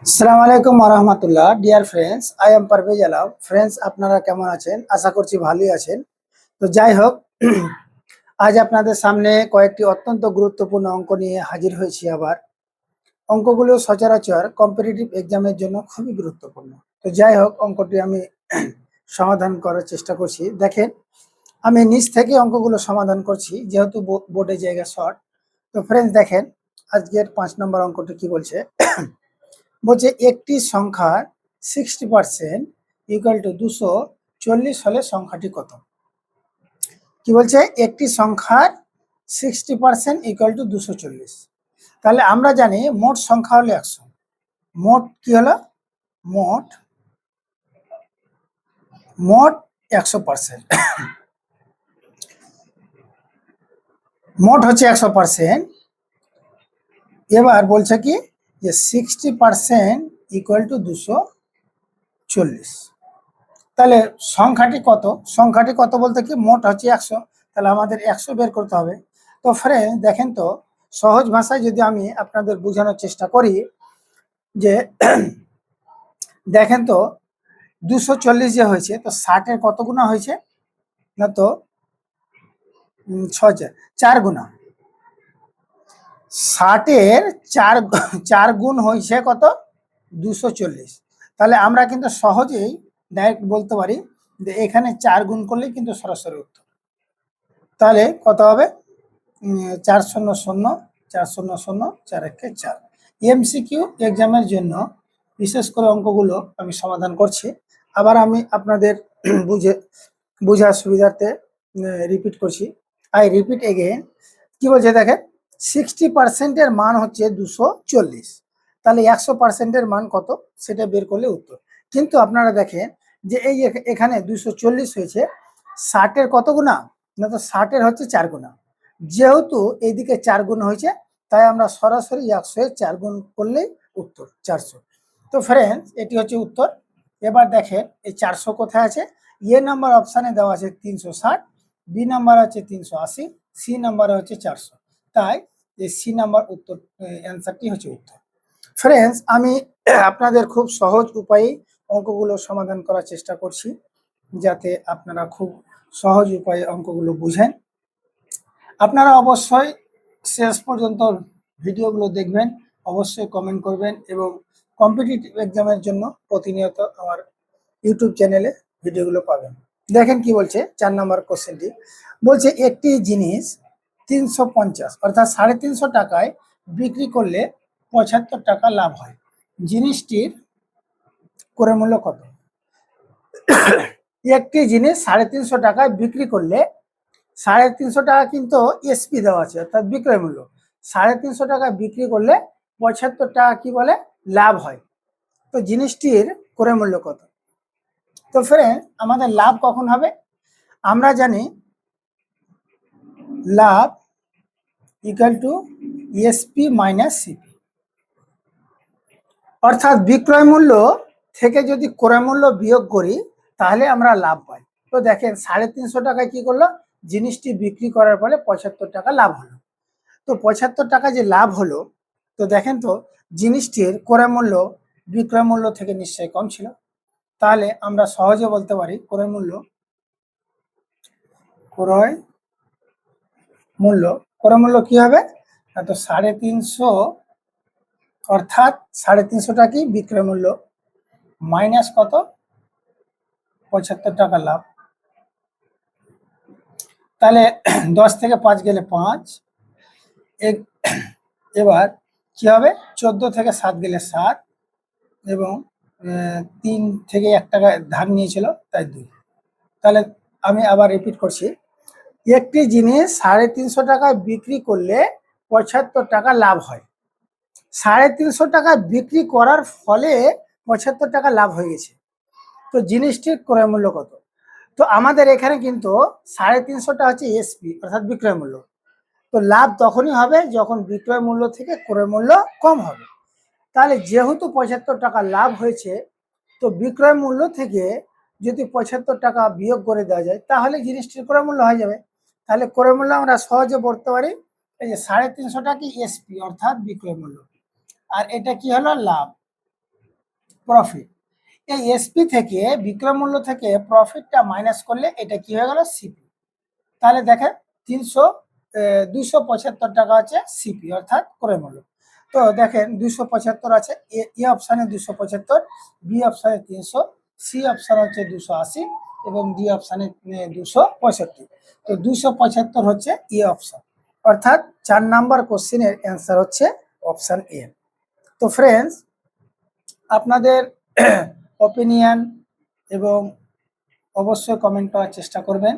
আসসালামু আলাইকুম রহমতুল্লাহ। Dear friends, I am Parvez Alam. Friends, আপনারা কেমন আছেন? আশা করছি ভালোই আছেন। তো যাই হোক, আজ আপনাদের সামনে কয়েকটি অত্যন্ত গুরুত্বপূর্ণ অঙ্ক নিয়ে হাজির হয়েছি আবার। অঙ্কগুলো সচরাচর কম্পিটিটিভ এক্সামের জন্য খুবই গুরুত্বপূর্ণ। তো যাই হোক, অঙ্কটি আমি সমাধান করার চেষ্টা করছি। দেখেন, আমি নিচ থেকে অঙ্কগুলো সমাধান করছি যেহেতু বোর্ডে জায়গা শর্ট। তো ফ্রেন্ডস দেখেন, আজকের 5 নম্বর অঙ্কটি কি বলছে। বলছে একটি সংখ্যার 60% ইকুয়াল টু 240 হলে সংখ্যাটি কত? কি বলছে? একটি সংখ্যার 60% ইকুয়াল টু 240। তাহলে আমরা জানি মোট সংখ্যা হলো 100। মোট কি হলো? মোট মোট 100%। মোট হচ্ছে 100%। এবার বলছে কি যে 60% ইকুয়াল টু 240। তাহলে সংখ্যাটি কত? সংখ্যাটি কত বলতে কি মোট হচ্ছে 100, তাহলে আমাদের 100 বের করতে হবে। তো ফ্রেন্ড দেখেন তো, সহজ ভাষায় যদি আমি আপনাদের বোঝানোর চেষ্টা করি যে দেখেন তো 240 যে হয়েছে, তো 60-এর কত গুণা হয়েছে না? তো 4 গুণা। 60-এর 4 গুণ হয়েছে কত? 240। তাহলে আমরা কিন্তু সহজেই ডাইরেক্ট বলতে পারি যে এখানে 4 গুণ করলে কিন্তু সরাসরি উত্তর। তাহলে কত হবে? 400 400 4 এমসিকিউ এক্সামের জন্য বিশেষ করে অঙ্কগুলো আমি সমাধান করছি। আবার আমি আপনাদের বোঝার সুবিধার্থে রিপিট করছি। I repeat again. কি বলছে দেখেন, 60%-এর মান হচ্ছে 240। তাহলে 100%-এর মান কত সেটা বের করলে উত্তর। কিন্তু আপনারা দেখেন যে এই এখানে 240 হয়েছে, 60-এর কত গুণা না? তো 60-এর হচ্ছে 4 গুণা। যেহেতু এইদিকে 4 গুণ হয়েছে, তাই আমরা সরাসরি 100-এর 4 গুণ করলেই উত্তর 400। তো ফ্রেন্ডস, এটি হচ্ছে উত্তর। এবার দেখেন এই 400 কোথায় আছে? এ নাম্বার অপশানে দেওয়া আছে 360, বি নাম্বার আছে 380, সি নাম্বারে হচ্ছে 400। তাই এই সি নাম্বার উত্তর, অ্যান্সারটি হচ্ছে উত্তর। ফ্রেন্ডস, আমি আপনাদের খুব সহজ উপায়ে অঙ্কগুলো সমাধান করার চেষ্টা করছি, যাতে আপনারা খুব সহজ উপায়ে অঙ্কগুলো বুঝেন। আপনারা অবশ্যই শেষ পর্যন্ত ভিডিওগুলো দেখবেন, অবশ্যই কমেন্ট করবেন এবং কম্পিটিটিভ এক্সামের জন্য প্রতিনিয়ত আমার ইউটিউব চ্যানেলে ভিডিওগুলো পাবেন। দেখেন কি বলছে 4 নম্বর কোশ্চেনটি। বলছে একটি জিনিস 350 অর্থাৎ 350 টাকায় বিক্রি করলে 75 টাকা লাভ হয়। জিনিসটির ক্রয় মূল্য কত? একটি জিনিস 350 টাকায় বিক্রি করলে, 350 টাকা কিন্তু এসপি দেওয়া আছে অর্থাৎ বিক্রয় মূল্য। 350 টাকা বিক্রি করলে 75 টাকা কি বলে লাভ হয়। তো জিনিসটির ক্রয় মূল্য কত? তো ফ্রেন্ড, আমাদের লাভ কখন হবে? আমরা জানি লাভ equal to SP minus CP, অর্থাৎ বিক্রয় মূল্য থেকে যদি ক্রয় মূল্য বিয়োগ করি তাহলে আমরা লাভ পাই। তো দেখেন 350 টাকায় কি করলো, জিনিসটি বিক্রি করার ফলে 75 টাকা লাভ হলো। তো 75 টাকা যে লাভ হলো, তো দেখেন তো জিনিসটির ক্রয় মূল্য বিক্রয় মূল্য থেকে নিশ্চয়ই কম ছিল। তাহলে আমরা সহজে বলতে পারি ক্রয় মূল্য ক্রয় মূল্য ক্রয় মূল্য কি হবে না? তো 350 অর্থাৎ 350 টাকাই বিক্রয় মূল্য মাইনাস কত? 75 টাকা লাভ। তাহলে 10 থেকে 5 গেলে 5। এবার কি হবে? 14 থেকে 7 গেলে 7 এবং 3 থেকে 1 টাকা ধার নিয়েছিল তাই 2। তাহলে আমি আবার রিপিট করছি, একটি জিনিস 350 টাকায় বিক্রি করলে 75 টাকা লাভ হয়। 350 টাকা বিক্রি করার ফলে 75 টাকা লাভ হয়ে গেছে। তো জিনিসটির ক্রয় মূল্য কত? তো আমাদের এখানে কিন্তু 350টা হচ্ছে এসপি অর্থাৎ বিক্রয় মূল্য। তো লাভ তখনই হবে যখন বিক্রয় মূল্য থেকে ক্রয় মূল্য কম হবে। তাহলে যেহেতু 75 টাকা লাভ হয়েছে, তো বিক্রয় মূল্য থেকে যদি 75 টাকা বিয়োগ করে দেওয়া যায় তাহলে জিনিসটির ক্রয় মূল্য হয়ে যাবে। তাহলে ক্রয় মূল্য আমরা সহজে বলতে পারি এই যে 350 টাকা এসপি অর্থাৎ বিক্রয় মূল্য, আর এটা কি হলো লাভ। প্রফিট। এই এসপি থেকে বিক্রয় মূল্য থেকে প্রফিটটা মাইনাস করলে এটা কি হয়ে গেল সিপি। তাহলে দেখেন 275 টাকা আছে সিপি অর্থাৎ ক্রয় মূল্য। তো দেখেন 275 আছে, এ অপশানে 275, বি অপশানে 300, সি অপশান হচ্ছে 280 এবং ডি অপশানে 265। তো 275 হচ্ছে এ অপশান, অর্থাৎ 4 নাম্বার কোশ্চেনের অ্যান্সার হচ্ছে অপশান এ। তো ফ্রেন্ডস, আপনাদের অপিনিয়ন এবং অবশ্যই কমেন্ট করার চেষ্টা করবেন।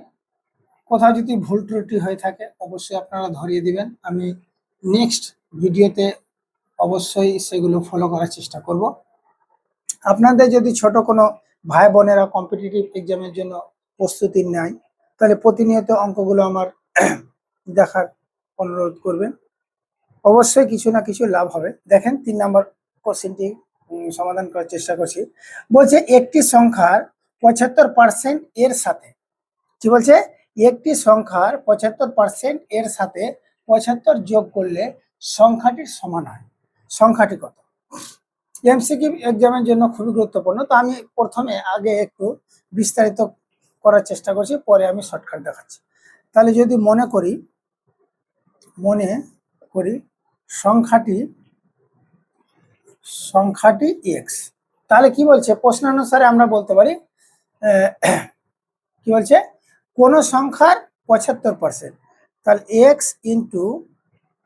কোথাও যদি ভুল ত্রুটি হয়ে থাকে অবশ্যই আপনারা ধরিয়ে দিবেন, আমি নেক্সট ভিডিওতে অবশ্যই সেগুলো ফলো করার চেষ্টা করব। আপনাদের যদি ছোট কোনো ভাই বোনেরা কম্পিটিটিভ এক্সামের জন্য প্রস্তুতি নেয় তাহলে প্রতিনিয়ত অঙ্কগুলো আমার দেখার অনুরোধ করবেন, অবশ্যই কিছু না কিছু লাভ হবে। দেখেন 3 নম্বর কোশ্চেনটি সমাধান করার চেষ্টা করছি। বলছে একটি সংখ্যার 75% এর সাথে, কি বলছে, একটি সংখ্যার 75% এর সাথে 75 যোগ করলে সংখ্যাটির সমান হয়, সংখ্যাটি কত? এমসিকিউ এক্সামের জন্য খুবই গুরুত্বপূর্ণ। তো আমি প্রথমে আগে একটু বিস্তারিত করার চেষ্টা করছি, পরে আমি শর্টকাট দেখাচ্ছি। তাহলে যদি মনে করি সংখ্যাটি এক্স, তাহলে কি বলছে প্রশ্নানুসারে আমরা বলতে পারি কি বলছে, কোন সংখ্যার 75%, তাহলে এক্স ইন্টু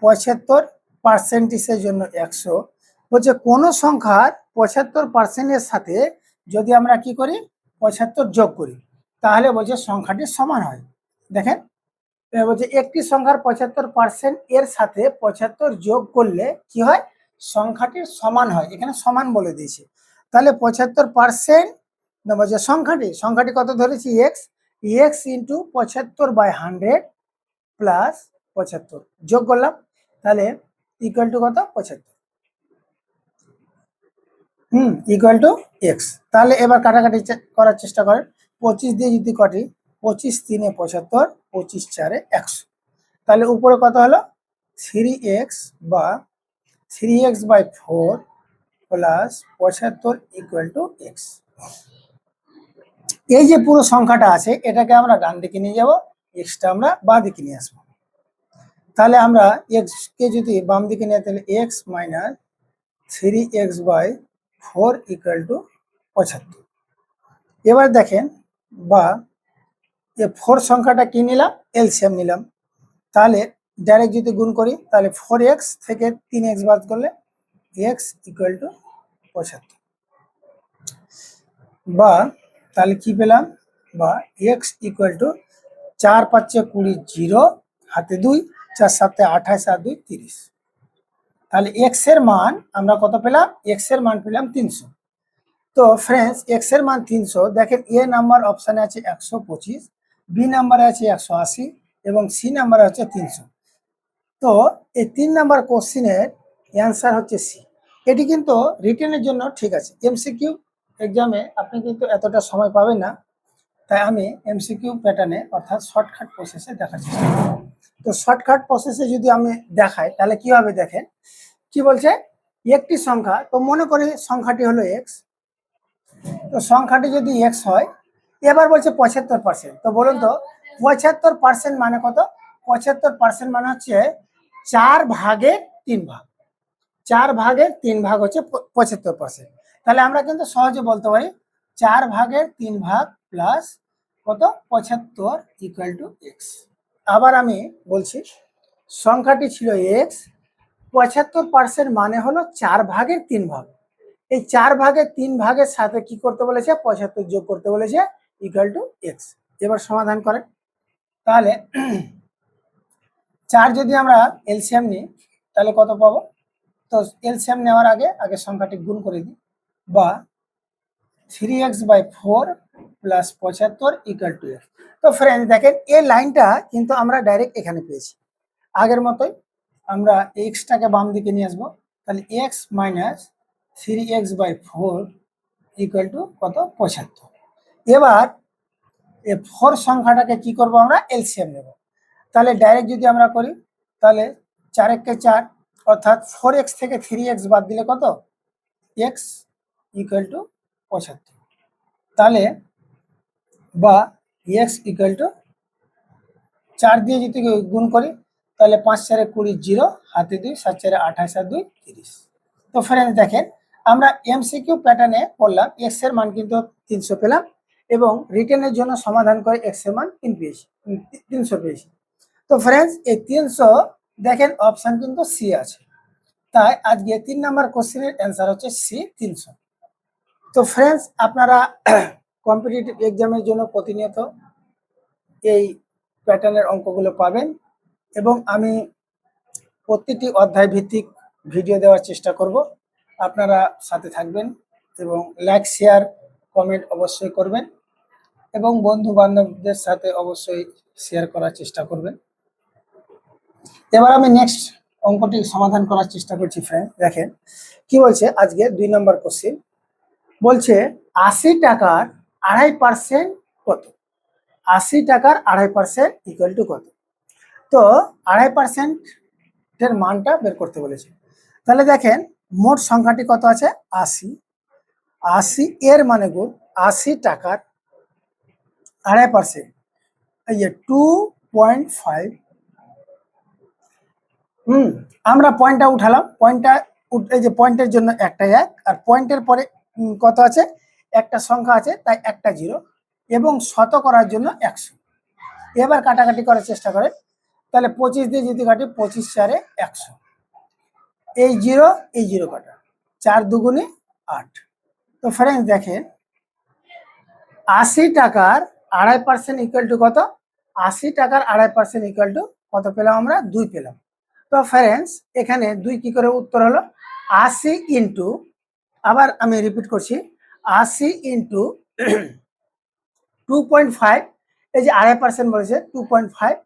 75% জন্য 100। বলছে কোন সংখ্যার 75% এর সাথে যদি আমরা কি করি 75 যোগ করি তাহলে বলছে সংখ্যাটি সমান হয়। দেখেন বলছে একটি সংখ্যার 75% এর সাথে 75 যোগ করলে কি হয়, সংখ্যাটির সমান হয়, এখানে সমান বলে দিয়েছে। তাহলে 75% বলছে সংখ্যাটি কত ধরেছি এক্স, এক্স ইন্টু 75/100 প্লাস 75 যোগ করলাম, তাহলে ইকুয়াল টু কত 75, ইকুয়াল টু এক্স। তাহলে এবার কাটাকাটি করার চেষ্টা করেন, 25 দিয়ে যদি কাটি 25 3 75, 25 4 100, তাহলে উপরে কত হলো 3x বা 3x/4 plus 75 equal to x. এই যে পুরো সংখ্যাটা আছে এটাকে আমরা ডান দিকে নিয়ে যাব, এক্সটা আমরা বাঁ দিকে নিয়ে আসবো। তাহলে আমরা এক্স কে যদি বাম দিকে নিয়ে তাহলে x minus 3x/4 equal to 75। এবার দেখেন বা এই 4 সংখ্যাটা কি নিলাম, এলসিএম নিলাম, তাহলে ডাইরেক্ট যদি গুণ করি তাহলে 4x থেকে 3x বাদ করলে x ইকুয়াল টু 75, বা তাহলে কি পেলাম, বা x ইকুয়াল টু 4 5 20 0 হাতে 2 4 7 28 আর 2 30। তাহলে x এর মান আমরা কত পেলাম, x এর মান পেলাম 300। তো ফ্রেন্ডস x এর মান 300, দেখেন এ নাম্বার অপশানে আছে 125, বি নাম্বারে আছে 180 এবং সি নাম্বারে হচ্ছে 300। তো এই 3 নাম্বার কোশ্চেনের অ্যান্সার হচ্ছে সি। এটি কিন্তু রিটেনের জন্য ঠিক আছে, এমসিকিউ এক্সামে আপনি কিন্তু এতটা সময় পাবেন না, তাই আমি এমসিকিউ প্যাটার্নে অর্থাৎ শর্টকাট প্রসেসে দেখার চেষ্টা করব। তো শর্টকাট প্রসেসে যদি আমি দেখাই তাহলে কি হবে, দেখেন কি বলছে, একটি সংখ্যা, তো মনে করি সংখ্যাটি হলো এক্স, তো সংখ্যাটি যদি এক্স হয়, এবার বলছে 75%, তো বলুন তো 75% মানে কত, 75% মানে হচ্ছে 4/3 ভাগ, 4/3 ভাগ হচ্ছে 75%। তাহলে আমরা কিন্তু সহজে বলতে পারি 4/3 ভাগ প্লাস কত 75 ইকুয়াল টু এক্স। আবার আমি বলছি সংখ্যাটি ছিল এক্স, 75% মানে হলো 4/3 ভাগ, এই 4/3 ভাগের সাথে কি করতে বলেছে 75 যোগ করতে বলেছে ইকুয়াল টু এক্স। এবার সমাধান করেন, তাহলে 4 যদি আমরা এলসিএম নিই তাহলে কত পাবো, তো এলসিএম নেওয়ার আগে সংখ্যাটি গুণ করে দিই, বা 3x/4 plus 75 equal to x. তো ফ্রেন্ড দেখেন এই লাইনটা কিন্তু আমরা ডাইরেক্ট এখানে পেয়েছি, আগের মতোই আমরা এক্সটাকে বাম দিকে নিয়ে আসবো, তাহলে x minus 3x/4 equal to কত 75। এবার এই 4 সংখ্যাটাকে কি করব আমরা এলসিএম নেব, তাহলে ডাইরেক্ট যদি আমরা করি তাহলে 4 একে 4 অর্থাৎ 4x থেকে 3x বাদ দিলে কত এক্স, ইকুয়াল টু 75, তাহলে বা এক্স ইকুয়াল টু 4 দিয়ে যদি গুণ করি তাহলে 5 4 20 0 হাতে 2 7 4 28 আর 2 30। তো ফ্রেন্ডস দেখেন আমরা এমসিকিউ প্যাটার্নে পড়লাম এক্স এর মান কিন্তু 300 পেলাম এবং রিটেনের জন্য সমাধান করে এক্স এর মান 300 পেয়েছি। তো ফ্রেন্ডস এই 300 দেখেন অপশন কিন্তু সি আছে, তাই আজকে 3 নাম্বার কোশ্চেনের অ্যান্সার হচ্ছে সি 300। তো ফ্রেন্ডস আপনারা কম্পিটিটিভ এক্সামের জন্য প্রতিনিয়ত এই প্যাটার্নের অঙ্কগুলো পাবেন এবং আমি প্রতিটি অধ্যায় ভিত্তিক ভিডিও দেওয়ার চেষ্টা করব। আপনারা সাথে থাকবেন এবং লাইক শেয়ার কমেন্ট অবশ্যই করবেন এবং বন্ধু বান্ধবদের সাথে অবশ্যই শেয়ার করার চেষ্টা করবেন। এবার আমি নেক্সট অঙ্কটি সমাধান করার চেষ্টা করছি। ফ্রেন্ড দেখেন কি বলছে, আজকে 2 নম্বর কোশ্চেন বলছে 80 টাকার 2.5% কত? 80 টাকার 2.5% ইকুয়াল টু কত? তো 2.5% এর মানটা বের করতে বলেছে। তাহলে দেখেন মোট সংখ্যাটি কত আছে? 80। 80 এর মানে গুণ 80 টাকার 2.5%, এই যে 2.5। আমরা পয়েন্টটা উঠালাম, পয়েন্টটা এই যে পয়েন্টের জন্য একটা 1 আর পয়েন্টের পরে কত আছে? একটা সংখ্যা আছে, তাই একটা 0 এবং শত করার জন্য 100। এবার কাটাকাটি করার চেষ্টা করে, তাহলে 25 দিয়ে যদি কাটি 25 4 100, এই 0 কাটা, 4 দুগুণে 8। তো ফ্রেন্ডস দেখেন 80 টাকার 2.5% ইকুয়াল টু কত? 80 টাকার 2.5% ইকুয়াল টু কত পেলাম আমরা? 2 পেলাম। তো ফ্রেন্ডস এখানে 2 কি করে উত্তর হলো? 80 ইন্টু, আবার আমি রিপিট করছি, 80 ইন্টু 2.5, এই যে 2.5% বলেছে 2.5,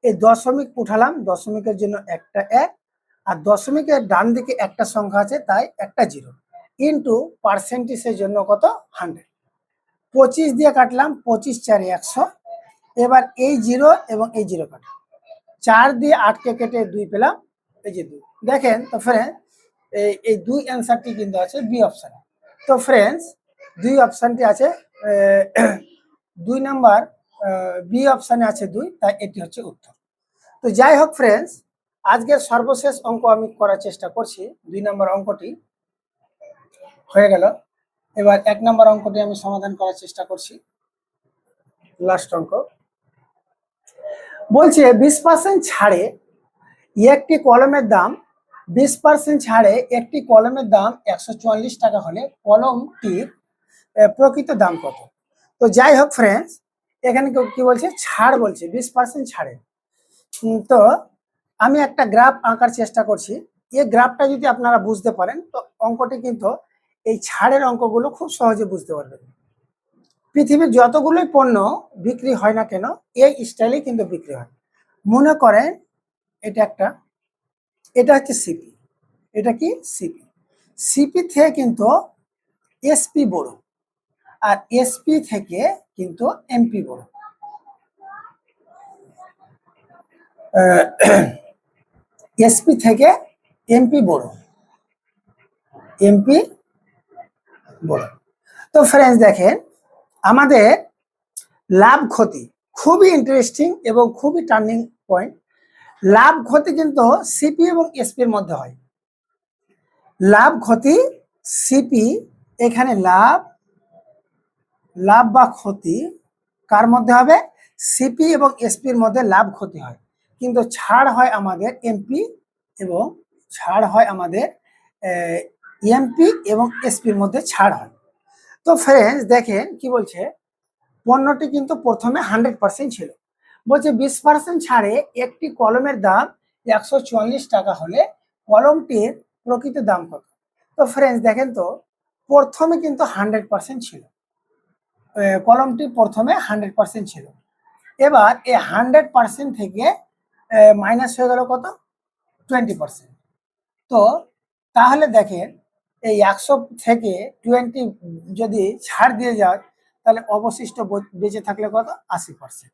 এই দশমিক উঠালাম, দশমিকের জন্য একটা 1 আর দশমিকের ডান দিকে একটা সংখ্যা আছে, তাই একটা 0 ইন্টু পার্সেন্টেজের জন্য কত? 100। 25 দিয়ে কাটলাম, 25 4 100। এবার এই 0 এবং এই 0 কাটা, 4 দিয়ে 8কে কেটে 2 পেলাম, এই যে 2। দেখেন তো ফ্রেন্ড এই 2 অ্যান্সারটি কিন্তু আছে বি অপশানে। তো ফ্রেন্ডস 2 অপশানটি আছে 2 নাম্বার বি অপশানে আছে 2, তাই এটি হচ্ছে উত্তর। তো যাই হোক ফ্রেন্ডস, আজকের সর্বশেষ অঙ্ক আমি করার চেষ্টা করছি। 2 নাম্বার অঙ্কটি হয়ে গেল, এবার 1 নাম্বার অঙ্কটি আমি সমাধান করার চেষ্টা করছি। লাস্ট অঙ্ক বলছে 20% ছাড়ে একটি কলমের দাম 20% ছাড়ে একটি কলমের দাম 144 টাকা হলে কলমটির প্রকৃত দাম কত? তো যাই হোক ফ্রেন্ডস, এখানে কি বলছে? ছাড় বলছে, 20% ছাড়ে। তো আমি একটা গ্রাফ আঁকার চেষ্টা করছি। এই গ্রাফটা যদি আপনারা বুঝতে পারেন তো অঙ্কটি কিন্তু এই ছাড়ের অঙ্কগুলো খুব সহজে বুঝতে পারবেন। পৃথিবীর যতগুলোই পণ্য বিক্রি হয় না কেন এই স্টাইলে কিন্তু বিক্রি হয়। মনে করেন এটা হচ্ছে সিপি, এটা কি? সিপি। সিপি থেকে কিন্তু এসপি বড় আর এসপি থেকে কিন্তু এমপি বড়। এসপি থেকে এমপি বড়, এমপি বড়। তো ফ্রেন্ডস দেখেন আমাদের লাভ ক্ষতি খুবই ইন্টারেস্টিং এবং খুবই টার্নিং পয়েন্ট। লাভ ক্ষতি কিন্তু সিপি এবং এসপি এর মধ্যে হয়। লাভ ক্ষতি সিপি, এখানে লাভ বা ক্ষতি কার মধ্যে হবে? সিপি এবং এসপির মধ্যে লাভ ক্ষতি হয়, কিন্তু ছাড় হয় আমাদের এমপি এবং ছাড় হয় আমাদের এমপি এবং এসপির মধ্যে ছাড় হয়। তো ফ্রেন্ডস দেখেন কি বলছে, পণ্যটি কিন্তু প্রথমে 100% ছিল, বলছে 20% ছাড়ে একটি কলমের দাম 144 টাকা হলে কলমটির প্রকৃত দাম কত? তো ফ্রেন্ডস দেখেন তো প্রথমে কিন্তু 100% ছিল, কলমটি প্রথমে 100% ছিল। এবার এই 100% থেকে মাইনাস হয়ে গেল কত? 20%। তো তাহলে দেখেন এই 100 থেকে 20 যদি ছাড় দিয়ে যায় তাহলে অবশিষ্ট বেঁচে থাকলে কত? 80%।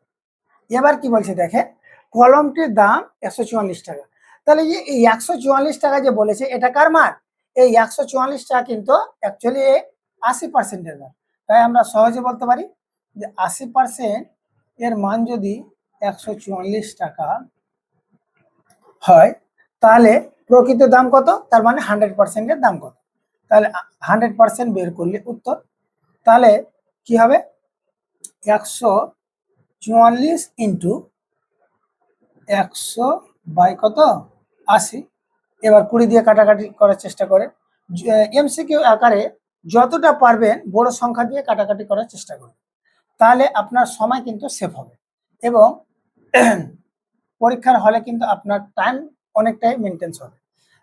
এবার কি বলছে দেখেন, কলমটির দাম 144 টাকা, তাহলে এই 144 টাকা যে বলেছে এটা কার মান? এই 144 টাকা কিন্তু অ্যাকচুয়ালি 80%-এর মান। তাই আমরা সহজে বলতে পারি যে 80% এর মান যদি 144 টাকা হয়, তাহলে প্রকৃত দাম কত? তার মানে 100% এর দাম কত? তাহলে 100% বের করলে উত্তর, তাহলে কি হবে? 144 ইন্টু 100 বাই কত? 80। এবার 20 দিয়ে কাটাকাটি করার চেষ্টা করেন। এমসিকিউ আকারে যতটা পারবেন বড় সংখ্যা দিয়ে কাটাকাটি করার চেষ্টা করুন, তাহলে আপনার সময় কিন্তু সেভ হবে এবং পরীক্ষার হলে কিন্তু আপনার টাইম অনেকটাই মেনটেন্স হবে।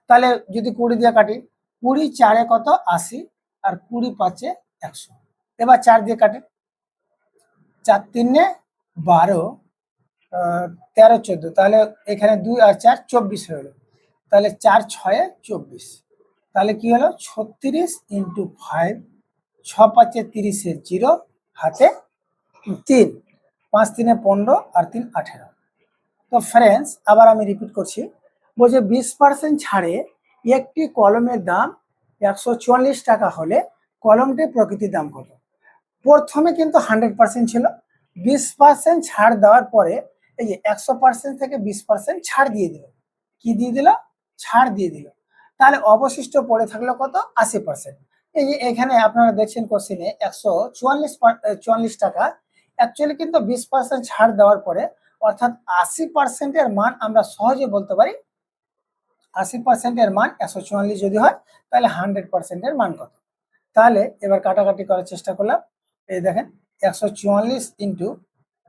তাহলে যদি 20 দিয়ে কাটি, 20 4-এ কত? 80, আর 20 5-এ 100। এবার 4 দিয়ে কাটেন, 4 3-এ 12, 13 14, তাহলে এখানে 2 আর 4 24 হয়ে গেল। তাহলে 4 6-এ 24, তাহলে কি হলো? 36 ইন্টু 5, 6 5-এ 30-এর 0, হাতে 3, 5 3-এ 15 আর 3 18। তো ফ্রেন্ডস, আবার আমি রিপিট করছি, বলছে 20% ছাড়ে একটি কলমের দাম 144 টাকা হলে কলমটির প্রকৃত দাম কত? প্রথমে কিন্তু 100% ছিল, 20% ছাড় দেওয়ার পরে এই যে 100% থেকে 20% ছাড় দিয়ে দিল। কি দিয়ে দিল? ছাড় দিয়ে দিল। তাহলে অবশিষ্ট পড়ে থাকলো কত? 80%। এই যে এখানে আপনারা দেখছেন কোশ্চেনে 144 টাকা, অ্যাকচুয়ালি কিন্তু 20% ছাড় দেওয়ার পরে, অর্থাৎ 80% এর মান আমরা সহজে বলতে পারি 80% এর মান 144 যদি হয়, তাহলে 100% এর মান কত? তাহলে এবার কাটাকাটি করার চেষ্টা করলাম। এই দেখেন 144 ইন্টু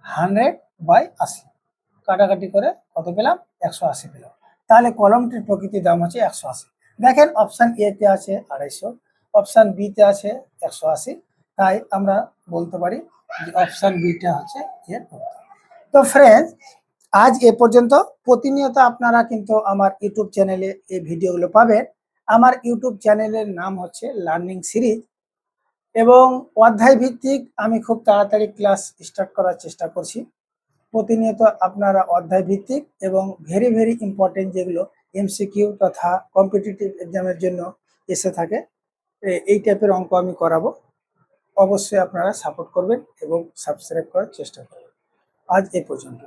100/80, কাটাকাটি করে কত পেলাম? 180 পেলাম। তাহলে কলমটির প্রকৃত দাম হচ্ছে 180। দেখেন অপশন এ তে আছে 250, অপশন বি তে আছে 180, তাই আমরা বলতে পারি যে অপশন বি টা হচ্ছে এর উত্তর। তো ফ্রেন্ডস, আজ এ পর্যন্ত। প্রতিনিয়ত আপনারা কিন্তু আমার ইউটিউব চ্যানেলে এই ভিডিওগুলো পাবেন। আমার ইউটিউব চ্যানেলের নাম হচ্ছে লার্নিং সিরিজ এবং অধ্যায় ভিত্তিক আমি খুব তাড়াতাড়ি ক্লাস স্টার্ট করার চেষ্টা করছি। প্রতিনিয়ত আপনারা অধ্যায় ভিত্তিক এবং ভেরি ভেরি ইম্পর্টেন্ট যেগুলো এমসিকিউ তথা কম্পিটিটিভ এক্সামের জন্য এসে থাকে, এই টাইপের অঙ্ক আমি করাবো। অবশ্যই আপনারা সাপোর্ট করবেন এবং সাবস্ক্রাইব করার চেষ্টা করবেন। আজ এ পর্যন্ত।